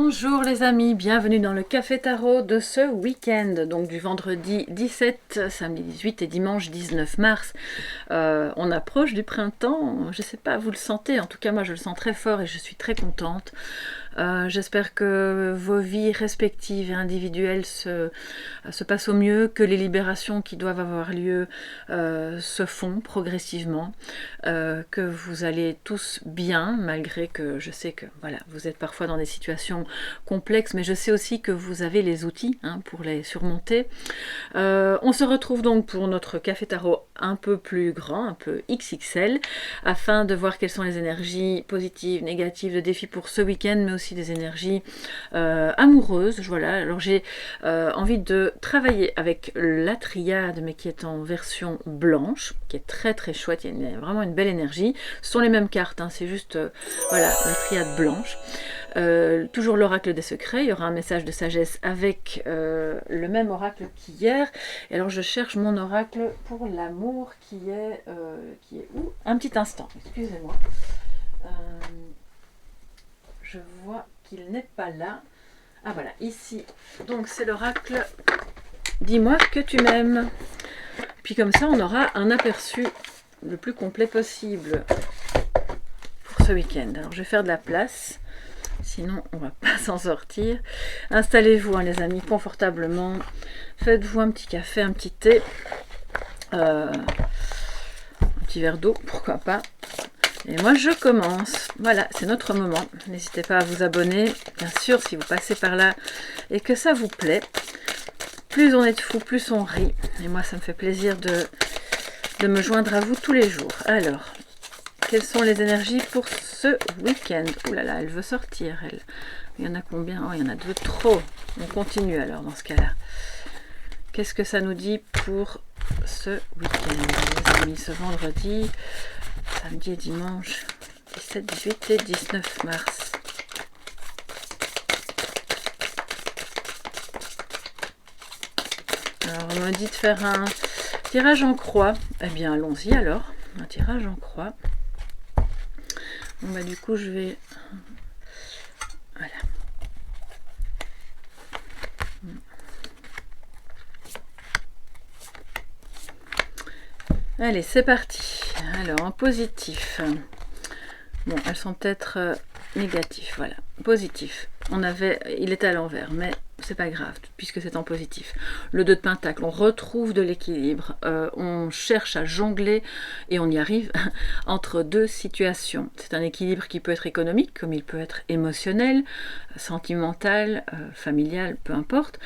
Bonjour les amis, bienvenue dans le Café Tarot de ce week-end, donc du vendredi 17, samedi 18 et dimanche 19 mars. On approche du printemps, je ne sais pas, vous le sentez, en tout cas moi je le sens très fort et je suis très contente. J'espère que vos vies respectives et individuelles se passent au mieux, que les libérations qui doivent avoir lieu se font progressivement, que vous allez tous bien, malgré que je sais que voilà, vous êtes parfois dans des situations complexes, mais je sais aussi que vous avez les outils pour les surmonter. On se retrouve donc pour notre Café Tarot un peu plus grand, un peu XXL, afin de voir quelles sont les énergies positives, négatives, de défis pour ce week-end, mais aussi des énergies amoureuses. Voilà, alors j'ai envie de travailler avec la triade, mais qui est en version blanche, qui est très très chouette, il y a vraiment une belle énergie. Ce sont les mêmes cartes, c'est juste voilà, la triade blanche. Toujours l'oracle des secrets, il y aura un message de sagesse avec le même oracle qu'hier. Et alors je cherche mon oracle pour l'amour qui est où? Un petit instant, excusez-moi. Je vois qu'il n'est pas là. Ah voilà, ici. Donc c'est l'oracle dis-moi que tu m'aimes. Puis comme ça on aura un aperçu le plus complet possible pour ce week-end. Alors je vais faire de la place. Sinon, on va pas s'en sortir. Installez-vous, les amis, confortablement. Faites-vous un petit café, un petit thé. Un petit verre d'eau, pourquoi pas. Et moi, je commence. Voilà, c'est notre moment. N'hésitez pas à vous abonner. Bien sûr, si vous passez par là et que ça vous plaît. Plus on est de fous, plus on rit. Et moi, ça me fait plaisir de me joindre à vous tous les jours. Alors, quelles sont les énergies pour ce week-end? Ouh là là, elle veut sortir, elle. Il y en a combien? Oh, il y en a deux trop. On continue alors dans ce cas-là. Qu'est-ce que ça nous dit pour ce week-end, les amis, ce vendredi, samedi et dimanche, 17, 18 et 19 mars. Alors, on m'a dit de faire un tirage en croix. Eh bien, allons-y alors. Un tirage en croix. Bon, bah, du coup, je vais... Voilà. Allez, c'est parti. Alors, en positif. Bon, elles sont peut-être négatives. Voilà. Positif. Il était à l'envers, mais c'est pas grave, puisque c'est en positif. Le 2 de Pentacle, on retrouve de l'équilibre. On cherche à jongler, et on y arrive, entre deux situations. C'est un équilibre qui peut être économique, comme il peut être émotionnel, sentimental, familial, peu importe.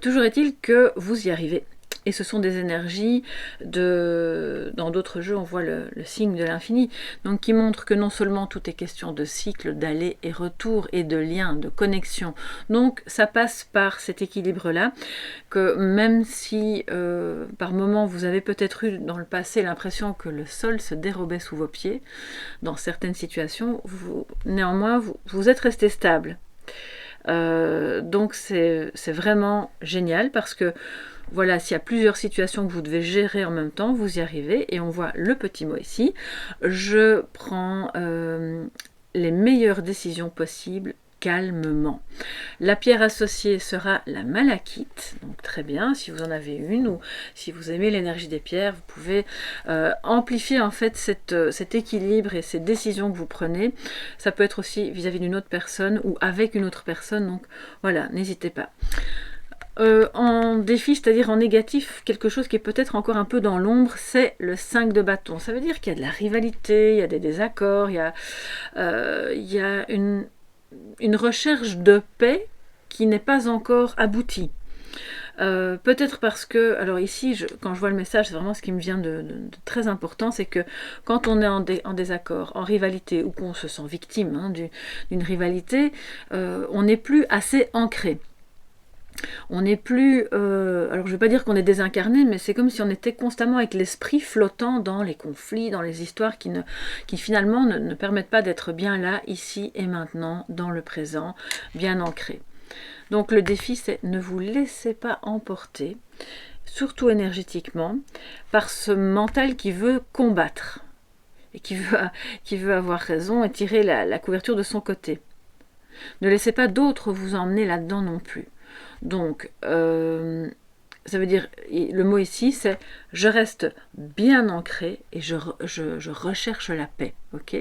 Toujours est-il que vous y arrivez. Et ce sont des énergies dans d'autres jeux, on voit le signe de l'infini, donc qui montre que non seulement tout est question de cycle, d'aller et retour et de lien, de connexion. Donc ça passe par cet équilibre-là, que même si par moment vous avez peut-être eu dans le passé l'impression que le sol se dérobait sous vos pieds, dans certaines situations, néanmoins vous êtes resté stable. Donc c'est vraiment génial parce que voilà, s'il y a plusieurs situations que vous devez gérer en même temps, vous y arrivez. Et on voit le petit mot ici. Je prends les meilleures décisions possibles calmement. La pierre associée sera la malachite, donc très bien, si vous en avez une ou si vous aimez l'énergie des pierres, vous pouvez amplifier en fait cet équilibre et ces décisions que vous prenez. Ça peut être aussi vis-à-vis d'une autre personne ou avec une autre personne, donc voilà, n'hésitez pas. En défi, c'est-à-dire en négatif, quelque chose qui est peut-être encore un peu dans l'ombre, c'est le 5 de bâton. Ça veut dire qu'il y a de la rivalité, il y a des désaccords, il y a une recherche de paix qui n'est pas encore aboutie. Peut-être parce que, alors ici, quand je vois le message, c'est vraiment ce qui me vient de très important, c'est que quand on est en désaccord, en rivalité, ou qu'on se sent victime d'une rivalité, on n'est plus assez ancré. On n'est plus, alors je ne veux pas dire qu'on est désincarné, mais c'est comme si on était constamment avec l'esprit flottant dans les conflits, dans les histoires qui finalement ne permettent pas d'être bien là, ici et maintenant, dans le présent, bien ancré. Donc le défi, c'est ne vous laissez pas emporter, surtout énergétiquement, par ce mental qui veut combattre et qui veut avoir raison et tirer la couverture de son côté. Ne laissez pas d'autres vous emmener là-dedans non plus. Donc, ça veut dire, le mot ici, c'est je reste bien ancré et je recherche la paix. Ok.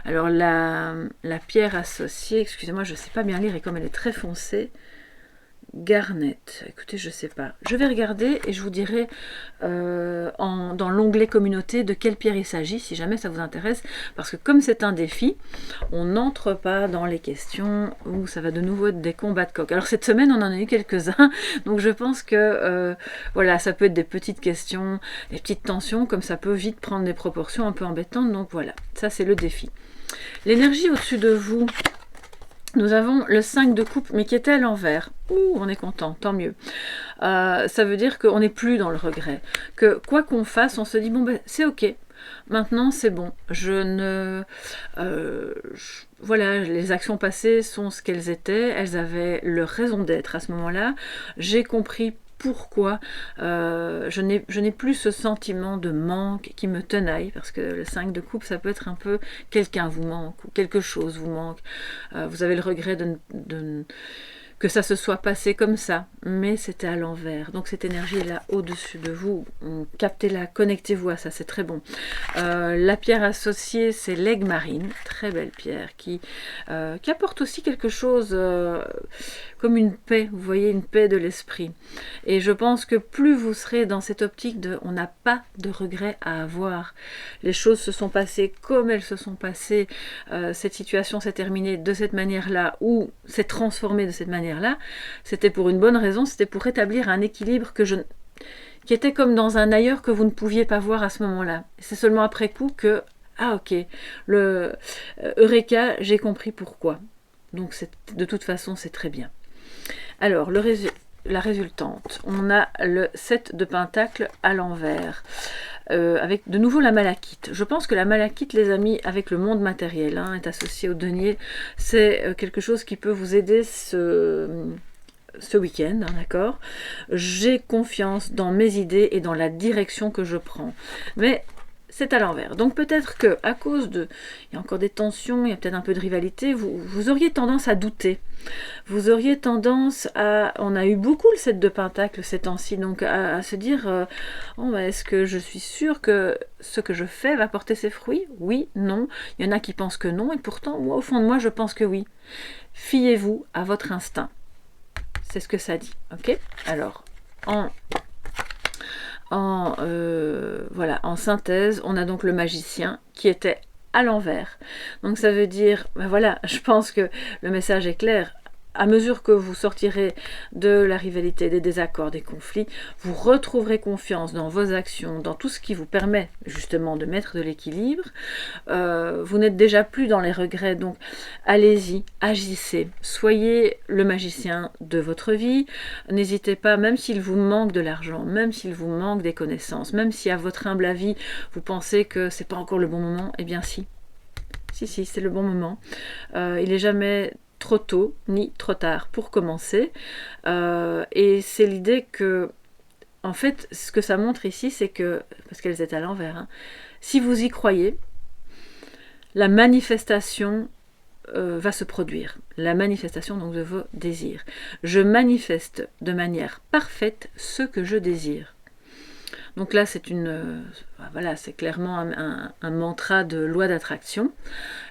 Alors, la pierre associée, excusez-moi, je ne sais pas bien lire et comme elle est très foncée, Garnet, écoutez, je sais pas. Je vais regarder et je vous dirai dans l'onglet communauté de quelle pierre il s'agit, si jamais ça vous intéresse, parce que comme c'est un défi, on n'entre pas dans les questions où ça va de nouveau être des combats de coq. Alors cette semaine, on en a eu quelques-uns, donc je pense que voilà, ça peut être des petites questions, des petites tensions, comme ça peut vite prendre des proportions un peu embêtantes, donc voilà, ça c'est le défi. L'énergie au-dessus de vous, nous avons le 5 de coupe, mais qui était à l'envers. Ouh, on est content, tant mieux. Ça veut dire qu'on n'est plus dans le regret. Que quoi qu'on fasse, on se dit, bon, ben, c'est ok. Maintenant, c'est bon. Voilà, les actions passées sont ce qu'elles étaient. Elles avaient leur raison d'être à ce moment-là. J'ai compris pourquoi je n'ai plus ce sentiment de manque qui me tenaille, parce que le 5 de coupe, ça peut être un peu quelqu'un vous manque, ou quelque chose vous manque. Vous avez le regret que ça se soit passé comme ça, mais c'était à l'envers. Donc cette énergie est là au-dessus de vous. Captez-la, connectez-vous à ça, c'est très bon. La pierre associée, c'est l'aigle marine, très belle pierre, qui apporte aussi quelque chose comme une paix, vous voyez, une paix de l'esprit. Et je pense que plus vous serez dans cette optique de on n'a pas de regrets à avoir. Les choses se sont passées comme elles se sont passées, cette situation s'est terminée de cette manière-là, ou s'est transformée de cette manière-là, c'était pour une bonne raison, c'était pour rétablir un équilibre qui était comme dans un ailleurs que vous ne pouviez pas voir à ce moment-là. C'est seulement après coup que, ah ok, le Eureka, j'ai compris pourquoi. Donc de toute façon, c'est très bien. Alors, la résultante, on a le 7 de pentacle à l'envers. Avec de nouveau la malachite. Je pense que la malachite, les amis, avec le monde matériel, est associée au denier. C'est quelque chose qui peut vous aider ce week-end, d'accord. J'ai confiance dans mes idées et dans la direction que je prends. Mais c'est à l'envers. Donc peut-être que à cause de... Il y a encore des tensions, il y a peut-être un peu de rivalité, vous auriez tendance à douter. Vous auriez tendance à... On a eu beaucoup le 7 de pentacle ces temps-ci, donc à se dire oh, est-ce que je suis sûre que ce que je fais va porter ses fruits? Oui, non. Il y en a qui pensent que non, et pourtant, moi, au fond de moi, je pense que oui. Fiez-vous à votre instinct. C'est ce que ça dit, ok? Alors, voilà, en synthèse, on a donc le magicien qui était à l'envers. Donc ça veut dire, ben voilà, je pense que le message est clair. À mesure que vous sortirez de la rivalité, des désaccords, des conflits, vous retrouverez confiance dans vos actions, dans tout ce qui vous permet justement de mettre de l'équilibre. Vous n'êtes déjà plus dans les regrets, donc allez-y, agissez. Soyez le magicien de votre vie. N'hésitez pas, même s'il vous manque de l'argent, même s'il vous manque des connaissances, même si à votre humble avis, vous pensez que c'est pas encore le bon moment, eh bien si. Si, c'est le bon moment. Il n'est jamais trop tôt ni trop tard pour commencer, et c'est l'idée que en fait ce que ça montre ici, c'est que, parce qu'elles étaient à l'envers, si vous y croyez, la manifestation va se produire, la manifestation donc de vos désirs. Je manifeste de manière parfaite ce que je désire. Donc là, c'est voilà, c'est clairement un mantra de loi d'attraction.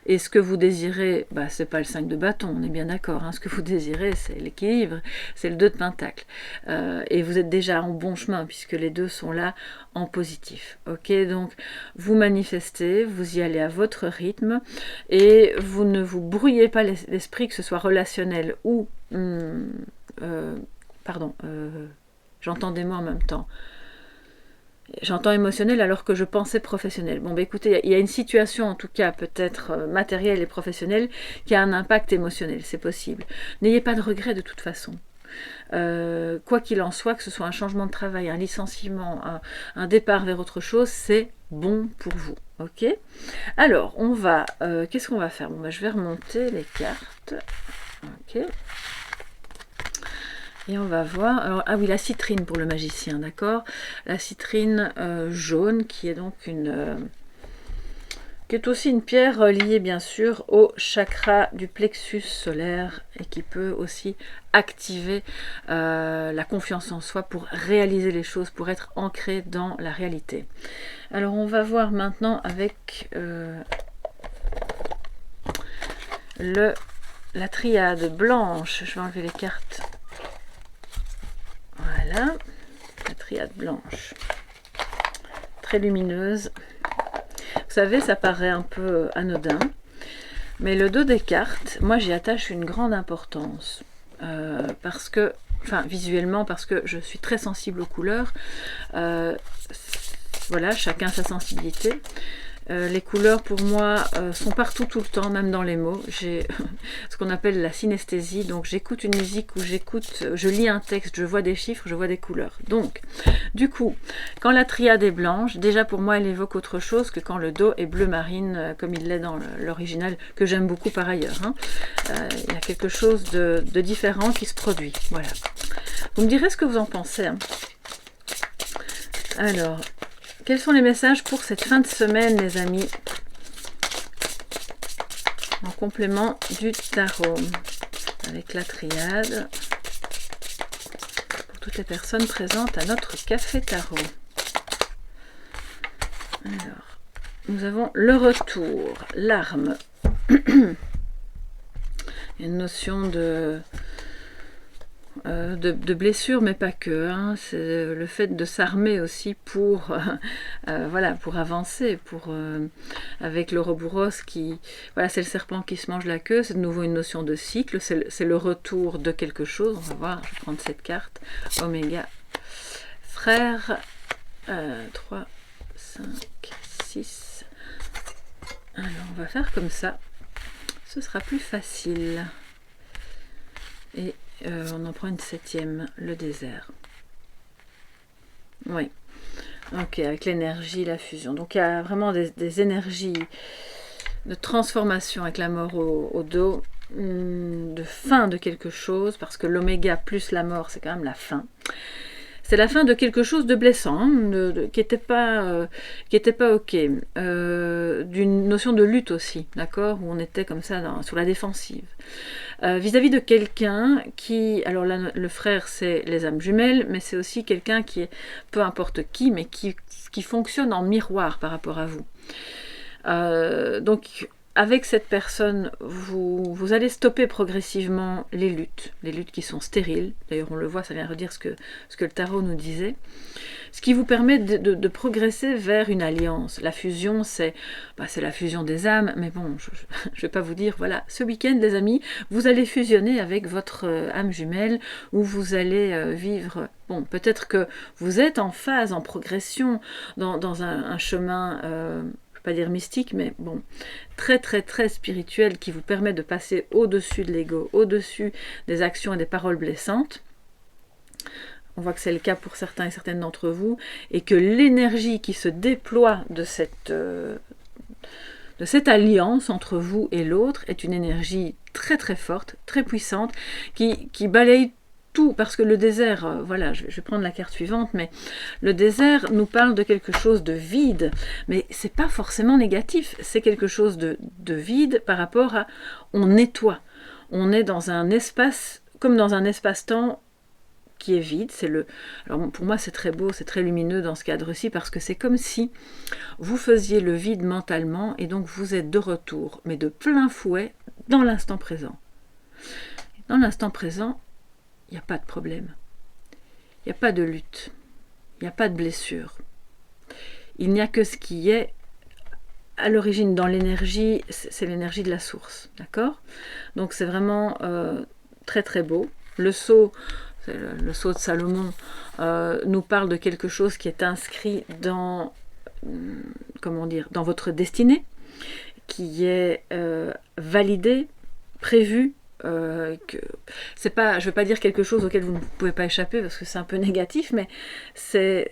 Et ce que vous désirez, c'est pas le 5 de bâton, on est bien d'accord. Ce que vous désirez, c'est l'équilibre, c'est le 2 de pentacle. Et vous êtes déjà en bon chemin, puisque les deux sont là en positif. Ok, donc vous manifestez, vous y allez à votre rythme, et vous ne vous brouillez pas l'esprit, que ce soit relationnel ou... j'entends des mots en même temps. J'entends émotionnel alors que je pensais professionnel. Bon, écoutez, il y a une situation, en tout cas peut-être matérielle et professionnelle, qui a un impact émotionnel, c'est possible. N'ayez pas de regrets de toute façon. Quoi qu'il en soit, que ce soit un changement de travail, un licenciement, un départ vers autre chose, c'est bon pour vous. Ok? Alors, on va... qu'est-ce qu'on va faire? Bon, je vais remonter les cartes. Ok. Et on va voir, alors, ah oui, la citrine pour le magicien, d'accord. La citrine jaune, qui est donc qui est aussi une pierre liée bien sûr au chakra du plexus solaire et qui peut aussi activer la confiance en soi pour réaliser les choses, pour être ancré dans la réalité. Alors on va voir maintenant avec la triade blanche. Je vais enlever les cartes. Voilà, la triade blanche. Très lumineuse. Vous savez, ça paraît un peu anodin, mais le dos des cartes, moi j'y attache une grande importance. Parce que, enfin visuellement, parce que je suis très sensible aux couleurs. Voilà, chacun sa sensibilité. Les couleurs pour moi sont partout tout le temps, même dans les mots. J'ai ce qu'on appelle la synesthésie, donc j'écoute une musique ou je lis un texte, je vois des chiffres, je vois des couleurs. Donc, du coup, quand la triade est blanche, déjà pour moi elle évoque autre chose que quand le dos est bleu marine, comme il l'est dans l'original, que j'aime beaucoup par ailleurs. Hein. Il y a quelque chose de différent qui se produit. Voilà. Vous me direz ce que vous en pensez. Hein. Alors, quels sont les messages pour cette fin de semaine, les amis? En complément du tarot, avec la triade, pour toutes les personnes présentes à notre café tarot. Alors, nous avons le retour, l'arme. Il y a une notion de blessures, mais pas que. Hein. C'est le fait de s'armer aussi pour, voilà, pour avancer, avec l'Ouroboros qui, voilà, c'est le serpent qui se mange la queue. C'est de nouveau une notion de cycle. C'est le retour de quelque chose. On va voir. Je vais prendre cette carte. Oméga, frère. 3, 5, 6. Alors, on va faire comme ça. Ce sera plus facile. Et on en prend une 7e, le désert. Oui. Ok, avec l'énergie, la fusion. Donc il y a vraiment des énergies de transformation avec la mort au dos, de fin de quelque chose, parce que l'oméga plus la mort, c'est quand même la fin. C'est la fin de quelque chose de blessant, hein, qui n'était pas ok. D'une notion de lutte aussi, d'accord, où on était comme ça sur la défensive. Vis-à-vis de quelqu'un qui, alors là, le frère c'est les âmes jumelles, mais c'est aussi quelqu'un qui est, peu importe qui, mais qui fonctionne en miroir par rapport à vous. Donc, avec cette personne, vous allez stopper progressivement les luttes qui sont stériles. D'ailleurs, on le voit, ça vient redire ce que le tarot nous disait. Ce qui vous permet de progresser vers une alliance. La fusion, c'est la fusion des âmes, mais bon, je ne vais pas vous dire, voilà, ce week-end, les amis, vous allez fusionner avec votre âme jumelle, où vous allez vivre... Bon, peut-être que vous êtes en phase, en progression, dans un chemin... pas dire mystique, mais bon, très très très spirituel, qui vous permet de passer au-dessus de l'ego, au-dessus des actions et des paroles blessantes. On voit que c'est le cas pour certains et certaines d'entre vous, et que l'énergie qui se déploie de cette alliance entre vous et l'autre est une énergie très très forte, très puissante, qui balaye tout, parce que le désert, voilà, je vais prendre la carte suivante, mais le désert nous parle de quelque chose de vide, mais c'est pas forcément négatif, c'est quelque chose de vide par rapport à, on nettoie, on est dans un espace, comme dans un espace-temps qui est vide, alors pour moi c'est très beau, c'est très lumineux dans ce cadre-ci, parce que c'est comme si vous faisiez le vide mentalement, et donc vous êtes de retour, mais de plein fouet, dans l'instant présent. Dans l'instant présent, il n'y a pas de problème, il n'y a pas de lutte, il n'y a pas de blessure. Il n'y a que ce qui est à l'origine dans l'énergie, c'est l'énergie de la source, d'accord? Donc c'est vraiment très très beau. Le sceau de Salomon nous parle de quelque chose qui est inscrit dans, dans votre destinée, qui est validé, prévu. C'est pas, je veux pas dire quelque chose auquel vous ne pouvez pas échapper, parce que c'est un peu négatif, mais c'est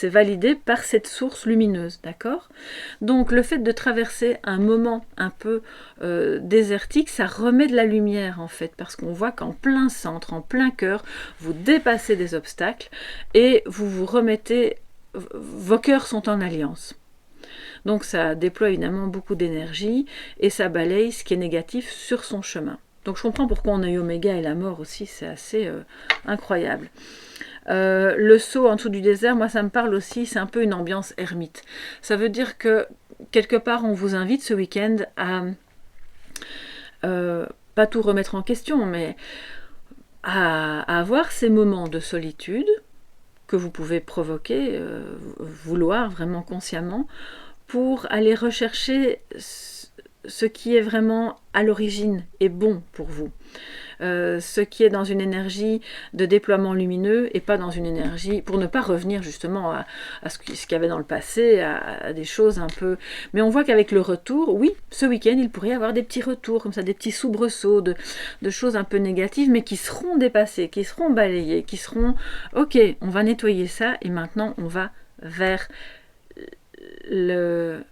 validé par cette source lumineuse, d'accord? Donc le fait de traverser un moment un peu désertique, ça remet de la lumière en fait, parce qu'on voit qu'en plein centre, en plein cœur, vous dépassez des obstacles et vous vous remettez, vos cœurs sont en alliance. Donc ça déploie évidemment beaucoup d'énergie et ça balaye ce qui est négatif sur son chemin. Donc je comprends pourquoi on a eu Oméga et la mort aussi, c'est assez incroyable. Le saut en dessous du désert, moi ça me parle aussi, c'est un peu une ambiance ermite. Ça veut dire que quelque part on vous invite ce week-end à pas tout remettre en question, mais à avoir ces moments de solitude que vous pouvez provoquer, vouloir vraiment consciemment, pour aller rechercher ce qui est vraiment à l'origine et bon pour vous. Ce qui est dans une énergie de déploiement lumineux et pas dans une énergie, pour ne pas revenir justement à ce qu'il y avait dans le passé, à des choses un peu... Mais on voit qu'avec le retour, oui, ce week-end, il pourrait y avoir des petits retours, comme ça, des petits soubresauts de choses un peu négatives, mais qui seront dépassées, qui seront balayées, qui seront... Ok, on va nettoyer ça et maintenant on va vers le...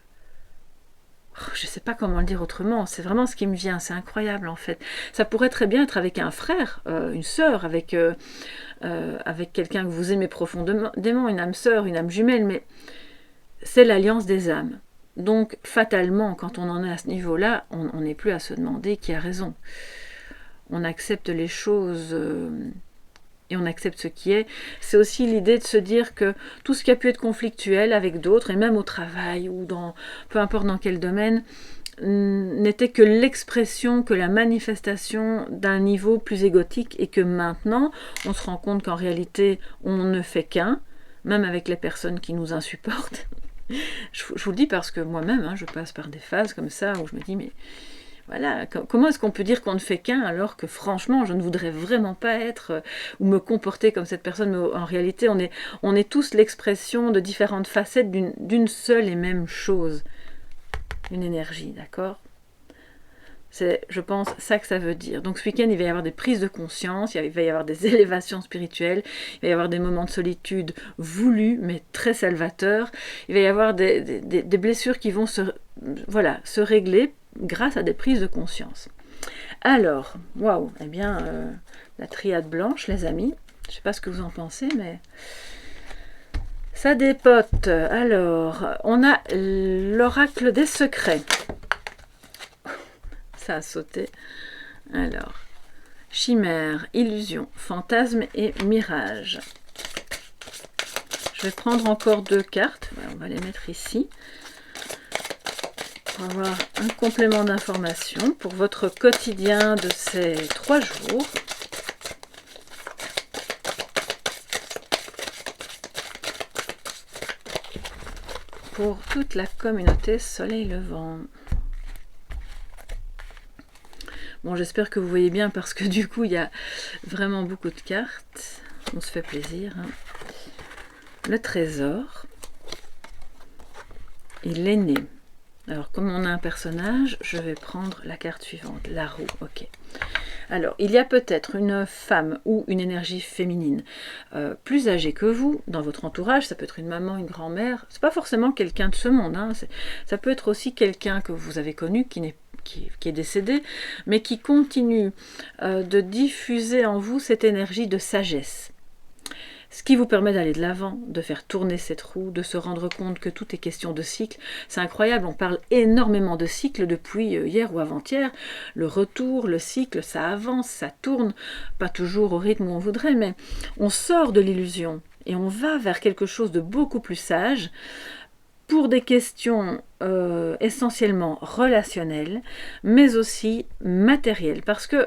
Je ne sais pas comment le dire autrement, c'est vraiment ce qui me vient, c'est incroyable en fait. Ça pourrait très bien être avec un frère, une sœur, avec quelqu'un que vous aimez profondément, une âme sœur, une âme jumelle, mais c'est l'alliance des âmes. Donc fatalement, quand on en est à ce niveau-là, on n'est plus à se demander qui a raison. On accepte les choses... et on accepte ce qui est. C'est aussi l'idée de se dire que tout ce qui a pu être conflictuel avec d'autres, et même au travail, ou dans peu importe dans quel domaine, n'était que l'expression, que la manifestation d'un niveau plus égotique, et que maintenant, on se rend compte qu'en réalité, on ne fait qu'un, même avec les personnes qui nous insupportent. Je vous le dis parce que moi-même, je passe par des phases comme ça, où je me dis, mais... Voilà, comment est-ce qu'on peut dire qu'on ne fait qu'un alors que franchement je ne voudrais vraiment pas être ou me comporter comme cette personne, mais en réalité on est tous l'expression de différentes facettes d'une seule et même chose, une énergie, d'accord? C'est, je pense, ça que ça veut dire. Donc ce week-end, il va y avoir des prises de conscience, il va y avoir des élévations spirituelles, il va y avoir des moments de solitude voulus, mais très salvateurs, il va y avoir des blessures qui vont se régler grâce à des prises de conscience. Alors, waouh, eh bien, la triade blanche, les amis, je ne sais pas ce que vous en pensez, mais ça dépote. Alors, on a l'oracle des secrets. Ça a sauté. Alors, chimère, illusion, fantasme et mirage. Je vais prendre encore 2 cartes, on va les mettre ici. Pour avoir un complément d'information pour votre quotidien de ces 3 jours. Pour toute la communauté Soleil Levant. Bon, j'espère que vous voyez bien parce que du coup, il y a vraiment beaucoup de cartes. On se fait plaisir. Le trésor. Et l'aîné. Alors, comme on a un personnage, je vais prendre la carte suivante, la roue, ok. Alors, il y a peut-être une femme ou une énergie féminine plus âgée que vous, dans votre entourage, ça peut être une maman, une grand-mère, c'est pas forcément quelqu'un de ce monde, ça peut être aussi quelqu'un que vous avez connu qui est décédé, mais qui continue de diffuser en vous cette énergie de sagesse. Ce qui vous permet d'aller de l'avant, de faire tourner cette roue, de se rendre compte que tout est question de cycle. C'est incroyable, on parle énormément de cycle depuis hier ou avant-hier. Le retour, le cycle, ça avance, ça tourne, pas toujours au rythme où on voudrait, mais on sort de l'illusion et on va vers quelque chose de beaucoup plus sage pour des questions essentiellement relationnelles, mais aussi matérielles, parce que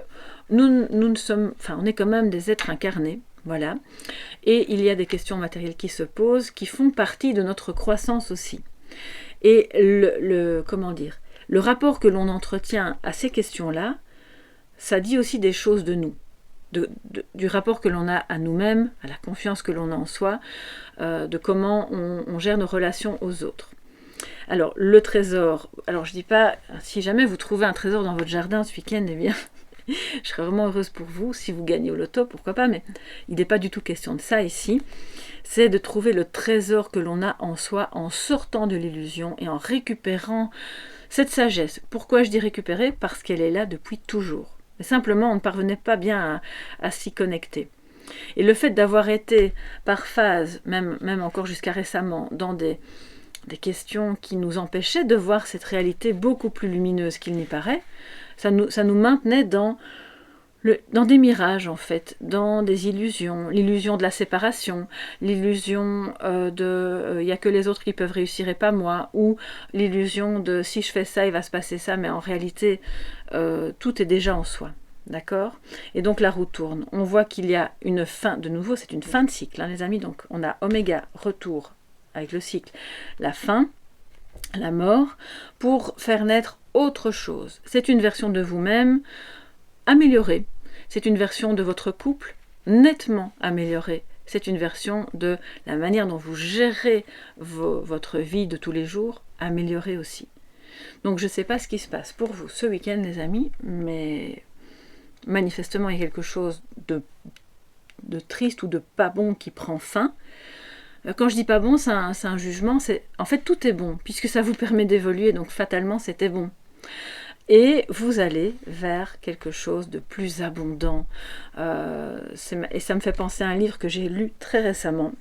nous sommes, on est quand même des êtres incarnés. Voilà. Et il y a des questions matérielles qui se posent, qui font partie de notre croissance aussi. Et comment dire, le rapport que l'on entretient à ces questions-là, ça dit aussi des choses de nous, du rapport que l'on a à nous-mêmes, à la confiance que l'on a en soi, de comment on gère nos relations aux autres. Alors, le trésor, alors je dis pas, si jamais vous trouvez un trésor dans votre jardin ce week-end, eh bien... Je serais vraiment heureuse pour vous, si vous gagnez au loto, pourquoi pas, mais il n'est pas du tout question de ça ici. C'est de trouver le trésor que l'on a en soi en sortant de l'illusion et en récupérant cette sagesse. Pourquoi je dis récupérer? Parce qu'elle est là depuis toujours. Mais simplement, on ne parvenait pas bien à s'y connecter. Et le fait d'avoir été par phase, même encore jusqu'à récemment, dans des des questions qui nous empêchaient de voir cette réalité beaucoup plus lumineuse qu'il n'y paraît. Ça nous maintenait dans des mirages en fait, dans des illusions, l'illusion de la séparation, l'illusion il n'y a que les autres qui peuvent réussir et pas moi, ou l'illusion de si je fais ça, il va se passer ça, mais en réalité, tout est déjà en soi. D'accord? Et donc la roue tourne. On voit qu'il y a une fin, de nouveau, c'est une fin de cycle, hein, les amis. Donc on a oméga, retour avec le cycle, la fin, la mort, pour faire naître autre chose. C'est une version de vous-même améliorée. C'est une version de votre couple nettement améliorée. C'est une version de la manière dont vous gérez votre vie de tous les jours améliorée aussi. Donc je ne sais pas ce qui se passe pour vous ce week-end, les amis, mais manifestement il y a quelque chose de triste ou de pas bon qui prend fin. Quand je dis pas bon, c'est un jugement. En fait, tout est bon, puisque ça vous permet d'évoluer, donc fatalement, c'était bon. Et vous allez vers quelque chose de plus abondant. Et ça me fait penser à un livre que j'ai lu très récemment.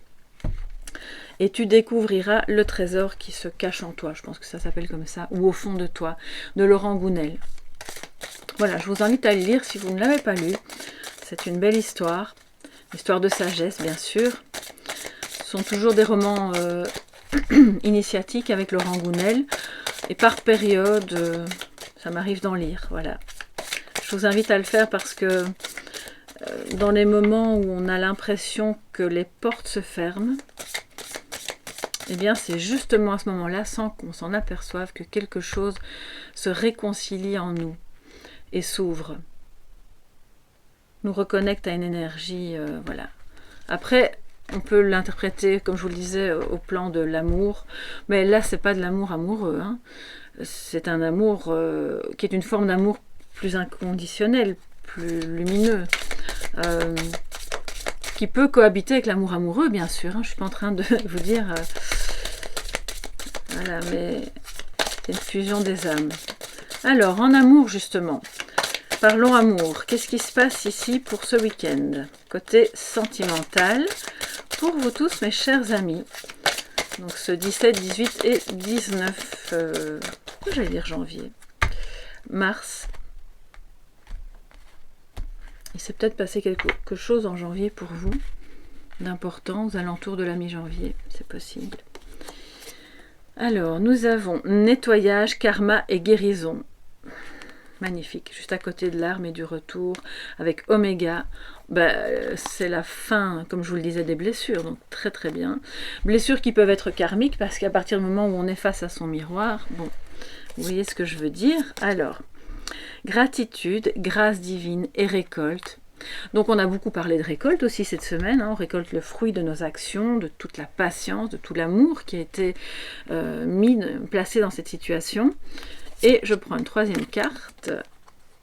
Et tu découvriras le trésor qui se cache en toi. Je pense que ça s'appelle comme ça. Ou au fond de toi, de Laurent Gounel. Voilà, je vous invite à le lire si vous ne l'avez pas lu. C'est une belle histoire. Histoire de sagesse, bien sûr. Ce sont toujours des romans initiatiques avec Laurent Gounel. Et par période, ça m'arrive d'en lire. Voilà. Je vous invite à le faire parce que dans les moments où on a l'impression que les portes se ferment, eh bien c'est justement à ce moment-là, sans qu'on s'en aperçoive, que quelque chose se réconcilie en nous et s'ouvre. Nous reconnecte à une énergie, voilà. Après, on peut l'interpréter, comme je vous le disais, au plan de l'amour, mais là, c'est pas de l'amour amoureux, hein. C'est un amour qui est une forme d'amour plus inconditionnel, plus lumineux, qui peut cohabiter avec l'amour amoureux, bien sûr, hein. Je ne suis pas en train de vous dire... voilà, mais c'est une fusion des âmes. Alors, en amour, justement, parlons amour. Qu'est-ce qui se passe ici pour ce week-end? Côté sentimental, pour vous tous, mes chers amis. Donc, ce 17, 18 et 19... j'allais dire janvier. Mars. Il s'est peut-être passé quelque chose en janvier pour vous, d'important, aux alentours de la mi-janvier, c'est possible. Alors, nous avons nettoyage, karma et guérison. Magnifique, juste à côté de l'arme et du retour, avec Oméga. C'est la fin, comme je vous le disais, des blessures, donc très très bien. Blessures qui peuvent être karmiques, parce qu'à partir du moment où on est face à son miroir, bon, vous voyez ce que je veux dire. Alors, gratitude, grâce divine et récolte. Donc on a beaucoup parlé de récolte aussi cette semaine, hein. On récolte le fruit de nos actions, de toute la patience, de tout l'amour qui a été placé dans cette situation. Et je prends une troisième carte,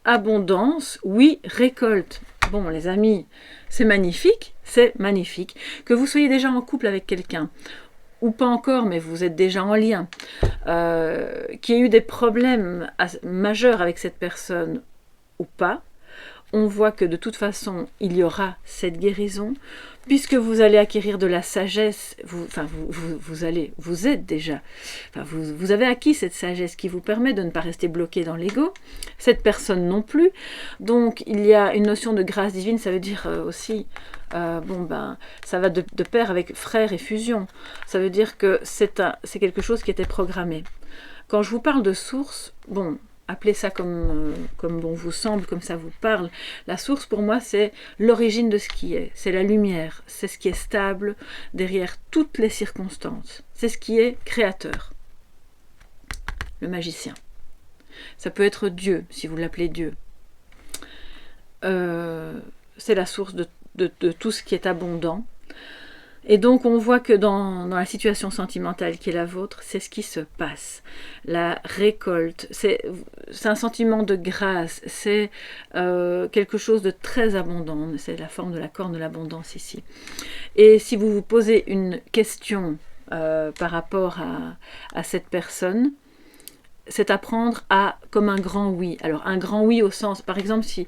abondance, oui, récolte. Bon les amis, c'est magnifique, que vous soyez déjà en couple avec quelqu'un, ou pas encore, mais vous êtes déjà en lien, qu'il y ait eu des problèmes majeurs avec cette personne ou pas, on voit que de toute façon, il y aura cette guérison, puisque vous allez acquérir de la sagesse, vous êtes déjà, vous avez acquis cette sagesse qui vous permet de ne pas rester bloqué dans l'ego, cette personne non plus, donc il y a une notion de grâce divine, ça veut dire aussi, ça va de pair avec frère et fusion, ça veut dire que c'est quelque chose qui était programmé. Quand je vous parle de source, bon, appelez ça comme bon vous semble, comme ça vous parle. La source pour moi c'est l'origine de ce qui est, c'est la lumière, c'est ce qui est stable derrière toutes les circonstances, c'est ce qui est créateur. Le magicien. Ça peut être Dieu, si vous l'appelez Dieu. C'est la source de tout ce qui est abondant. Et donc on voit que dans la situation sentimentale qui est la vôtre, c'est ce qui se passe. La récolte, c'est un sentiment de grâce, c'est quelque chose de très abondant, c'est la forme de la corne de l'abondance ici. Et si vous vous posez une question par rapport à cette personne, c'est apprendre comme un grand oui. Alors un grand oui au sens, par exemple, si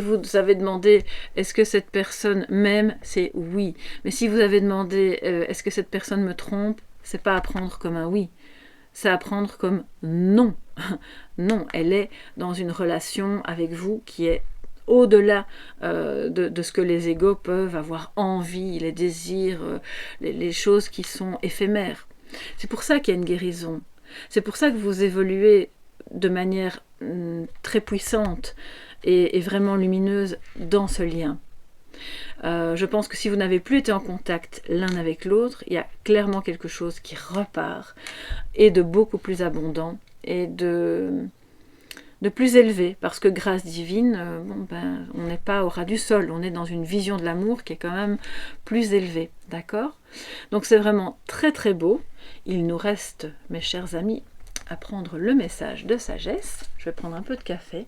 vous avez demandé est-ce que cette personne m'aime, c'est oui. Mais si vous avez demandé est-ce que cette personne me trompe, c'est pas à prendre comme un oui, c'est à prendre comme non. Non, elle est dans une relation avec vous qui est au-delà de ce que les égos peuvent avoir envie, les désirs, les choses qui sont éphémères. C'est pour ça qu'il y a une guérison. C'est pour ça que vous évoluez de manière très puissante et vraiment lumineuse dans ce lien. Je pense que si vous n'avez plus été en contact l'un avec l'autre, il y a clairement quelque chose qui repart et de beaucoup plus abondant et de plus élevé, parce que grâce divine, on n'est pas au ras du sol, on est dans une vision de l'amour qui est quand même plus élevée, d'accord? Donc c'est vraiment très très beau. Il nous reste, mes chers amis, à prendre le message de sagesse. Je vais prendre un peu de café.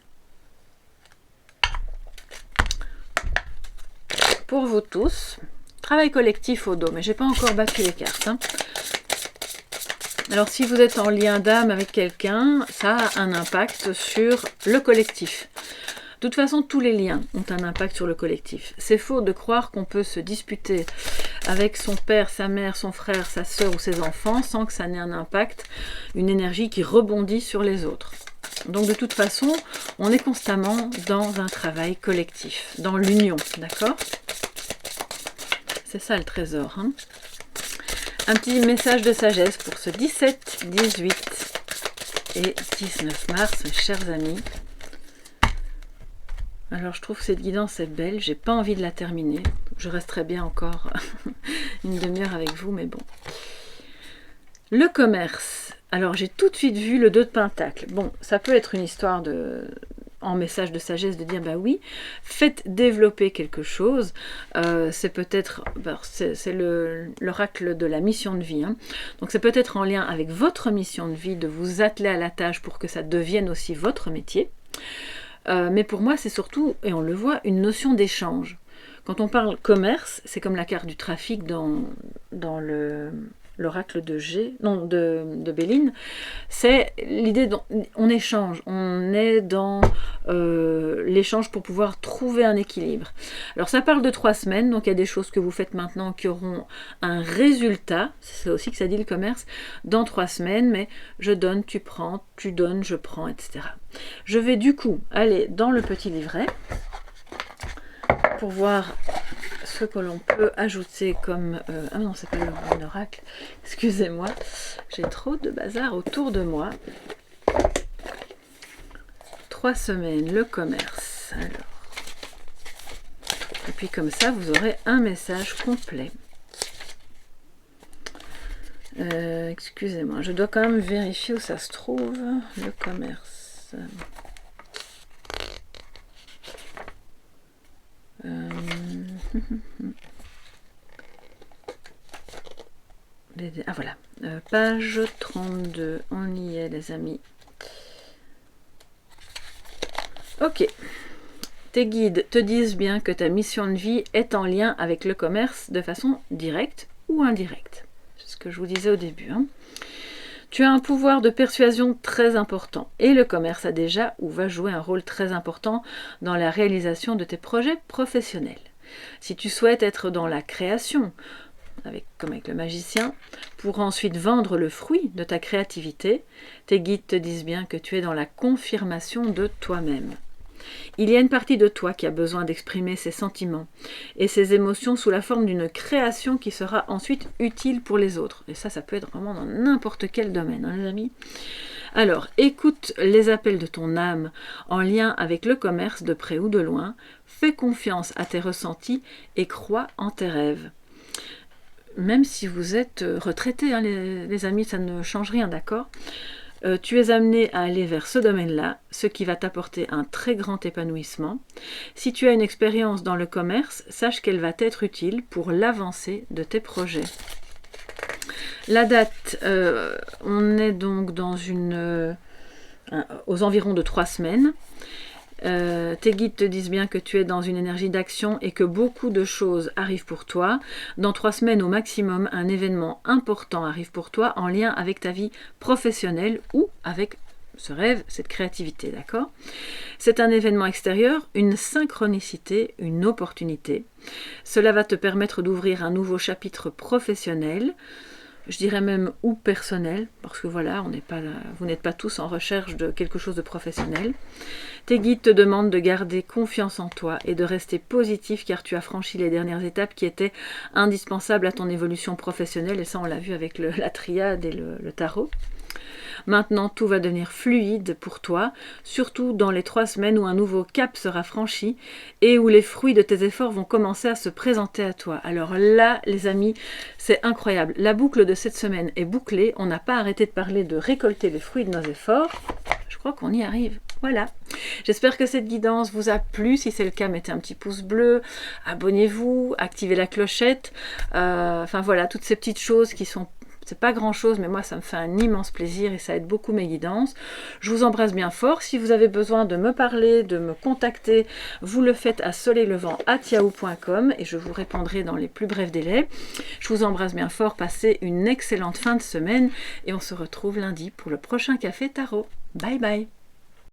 Pour vous tous, travail collectif au dos, mais j'ai pas encore battu les cartes. Alors si vous êtes en lien d'âme avec quelqu'un, ça a un impact sur le collectif. De toute façon, tous les liens ont un impact sur le collectif. C'est faux de croire qu'on peut se disputer avec son père, sa mère, son frère, sa sœur ou ses enfants sans que ça n'ait un impact, une énergie qui rebondit sur les autres. Donc de toute façon, on est constamment dans un travail collectif, dans l'union, d'accord? C'est ça le trésor, hein? Un petit message de sagesse pour ce 17, 18 et 19 mars, mes chers amis. Alors je trouve que cette guidance est belle, j'ai pas envie de la terminer. Je resterai bien encore une demi-heure avec vous, mais bon. Le commerce. Alors j'ai tout de suite vu le 2 de Pentacle. Bon, ça peut être une histoire en message de sagesse de dire bah oui, faites développer quelque chose. C'est peut-être, c'est l'oracle de la mission de vie. Hein. Donc c'est peut-être en lien avec votre mission de vie de vous atteler à la tâche pour que ça devienne aussi votre métier. Mais pour moi, c'est surtout, et on le voit, une notion d'échange. Quand on parle commerce, c'est comme la carte du trafic dans l'oracle de Béline. C'est l'idée on échange, on est dans l'échange pour pouvoir trouver un équilibre. Alors ça parle de 3 semaines, donc il y a des choses que vous faites maintenant qui auront un résultat, c'est aussi que ça dit le commerce, dans 3 semaines, mais je donne, tu prends, tu donnes, je prends, etc. Je vais du coup aller dans le petit livret pour voir ce que l'on peut ajouter comme... ah non, c'est pas un oracle, excusez-moi, j'ai trop de bazar autour de moi. 3 semaines, le commerce. Alors. Et puis comme ça, vous aurez un message complet. Excusez-moi, je dois quand même vérifier où ça se trouve, le commerce. Ah voilà, page 32, on y est les amis. Ok, tes guides te disent bien que ta mission de vie est en lien avec le commerce de façon directe ou indirecte. C'est ce que je vous disais au début. Hein. Tu as un pouvoir de persuasion très important et le commerce a déjà ou va jouer un rôle très important dans la réalisation de tes projets professionnels. Si tu souhaites être dans la création, comme avec le magicien, pour ensuite vendre le fruit de ta créativité, tes guides te disent bien que tu es dans la confirmation de toi-même. Il y a une partie de toi qui a besoin d'exprimer ses sentiments et ses émotions sous la forme d'une création qui sera ensuite utile pour les autres. Et ça peut être vraiment dans n'importe quel domaine, hein, les amis. Alors, écoute les appels de ton âme en lien avec le commerce de près ou de loin, fais confiance à tes ressentis et crois en tes rêves. Même si vous êtes retraité, hein, les amis, ça ne change rien, d'accord ? Tu es amené à aller vers ce domaine-là, ce qui va t'apporter un très grand épanouissement. Si tu as une expérience dans le commerce, sache qu'elle va t'être utile pour l'avancée de tes projets. La date, on est donc dans aux environs de 3 semaines. Tes guides te disent bien que tu es dans une énergie d'action et que beaucoup de choses arrivent pour toi. Dans 3 semaines au maximum, un événement important arrive pour toi en lien avec ta vie professionnelle ou avec ce rêve, cette créativité, d'accord ? C'est un événement extérieur, une synchronicité, une opportunité. Cela va te permettre d'ouvrir un nouveau chapitre professionnel. je dirais même ou personnel, parce que voilà, on n'est pas là, vous n'êtes pas tous en recherche de quelque chose de professionnel. Tes guides te demandent de garder confiance en toi et de rester positif car tu as franchi les dernières étapes qui étaient indispensables à ton évolution professionnelle, et ça on l'a vu avec la triade et le tarot. Maintenant, tout va devenir fluide pour toi, surtout dans les 3 semaines où un nouveau cap sera franchi et où les fruits de tes efforts vont commencer à se présenter à toi. Alors là, les amis, c'est incroyable. La boucle de cette semaine est bouclée. On n'a pas arrêté de parler de récolter les fruits de nos efforts. Je crois qu'on y arrive. Voilà. J'espère que cette guidance vous a plu. Si c'est le cas, mettez un petit pouce bleu, abonnez-vous, activez la clochette. Enfin voilà, toutes ces petites choses qui sont... C'est pas grand chose, mais moi ça me fait un immense plaisir et ça aide beaucoup mes guidances. Je vous embrasse bien fort. Si vous avez besoin de me parler, de me contacter, vous le faites à soleillevent@yahoo.com et je vous répondrai dans les plus brefs délais. Je vous embrasse bien fort. Passez une excellente fin de semaine et on se retrouve lundi pour le prochain Café Tarot. Bye bye.